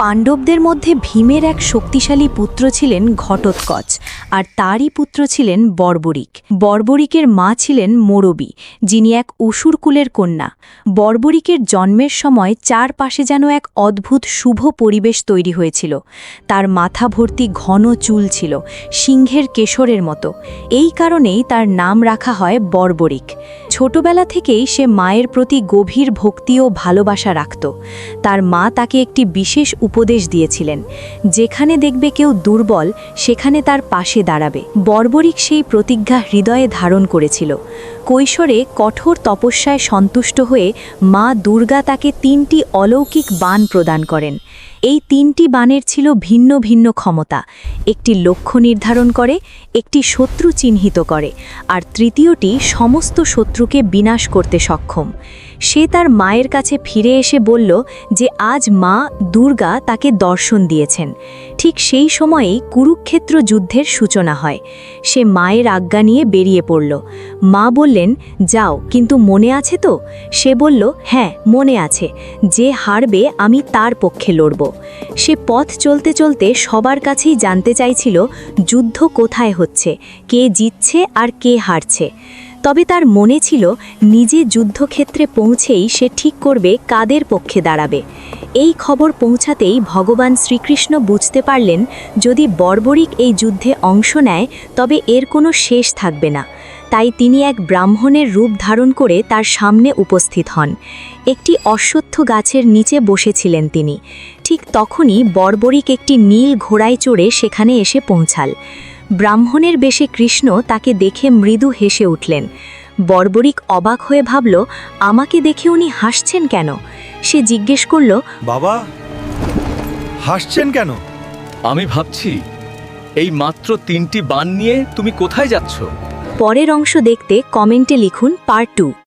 পাণ্ডবদের মধ্যে ভীমের এক শক্তিশালী পুত্র ছিলেন ঘটোৎকচ, আর তারই পুত্র ছিলেন বর্বরিক। বর্বরিকের মা ছিলেন মোরবী, যিনি এক অসুরকুলের কন্যা। বর্বরিকের জন্মের সময় চারপাশে যেন এক অদ্ভুত শুভ পরিবেশ তৈরি হয়েছিল। তার মাথা ভর্তি ঘন চুল ছিল, সিংহের কেশরের মতো। এই কারণেই তার নাম রাখা হয় বর্বরিক। ছোটবেলা থেকেই সে মায়ের প্রতি গভীর ভক্তি ও ভালোবাসা রাখত। তার মা তাকে একটি বিশেষ উপদেশ দিয়েছিলেন, যেখানে দেখবে কেউ দুর্বল সেখানে তার পাশে দাঁড়াবে। বর্বরিক সেই প্রতিজ্ঞা হৃদয়ে ধারণ করেছিল। কৈশোরে কঠোর তপস্যায় সন্তুষ্ট হয়ে মা দুর্গা তাকে 3টি অলৌকিক বাণ প্রদান করেন। এই 3টি বাণের ছিল ভিন্ন ভিন্ন ক্ষমতা। একটি লক্ষ্য নির্ধারণ করে, একটি শত্রু চিহ্নিত করে, আর তৃতীয়টি সমস্ত শত্রুকে বিনাশ করতে সক্ষম। সে তার মায়ের কাছে ফিরে এসে বলল যে আজ মা দুর্গা তাকে দর্শন দিয়েছেন। ঠিক সেই সময়েই কুরুক্ষেত্র যুদ্ধের সূচনা হয়। সে মায়ের আজ্ঞা নিয়ে বেরিয়ে পড়ল। মা বললেন, যাও, কিন্তু মনে আছে তো? সে বলল, হ্যাঁ, মনে আছে। যে হারবে আমি তার পক্ষে লড়ব। সে পথ চলতে চলতে সবার কাছেই জানতে চাইছিল যুদ্ধ কোথায় হচ্ছে, কে জিতছে আর কে হারছে। তবে তার মনে ছিল নিজে যুদ্ধক্ষেত্রে পৌঁছেই সে ঠিক করবে কাদের পক্ষে দাঁড়াবে। এই খবর পৌঁছাতেই ভগবান শ্রীকৃষ্ণ বুঝতে পারলেন, যদি বর্বরিক এই যুদ্ধে অংশ নেয় তবে এর কোনো শেষ থাকবে না। তাই তিনি এক ব্রাহ্মণের রূপ ধারণ করে তার সামনে উপস্থিত হন। একটি অশ্বত্থ গাছের নিচে বসেছিলেন তিনি। ঠিক তখনই বর্বরিক একটি নীল ঘোড়ায় চড়ে সেখানে এসে পৌঁছাল। ব্রাহ্মণের বেশে কৃষ্ণ তাকে দেখে মৃদু হেসে উঠলেন। বর্বরিক অবাক হয়ে ভাবল, আমাকে দেখে উনি হাসছেন কেন? সে জিজ্ঞেস করল, বাবা, হাসছেন কেন? আমি ভাবছি, এই মাত্র 3টি বাণ নিয়ে তুমি কোথায় যাচ্ছ? পরের অংশ দেখতে কমেন্টে লিখুন পার্ট 2।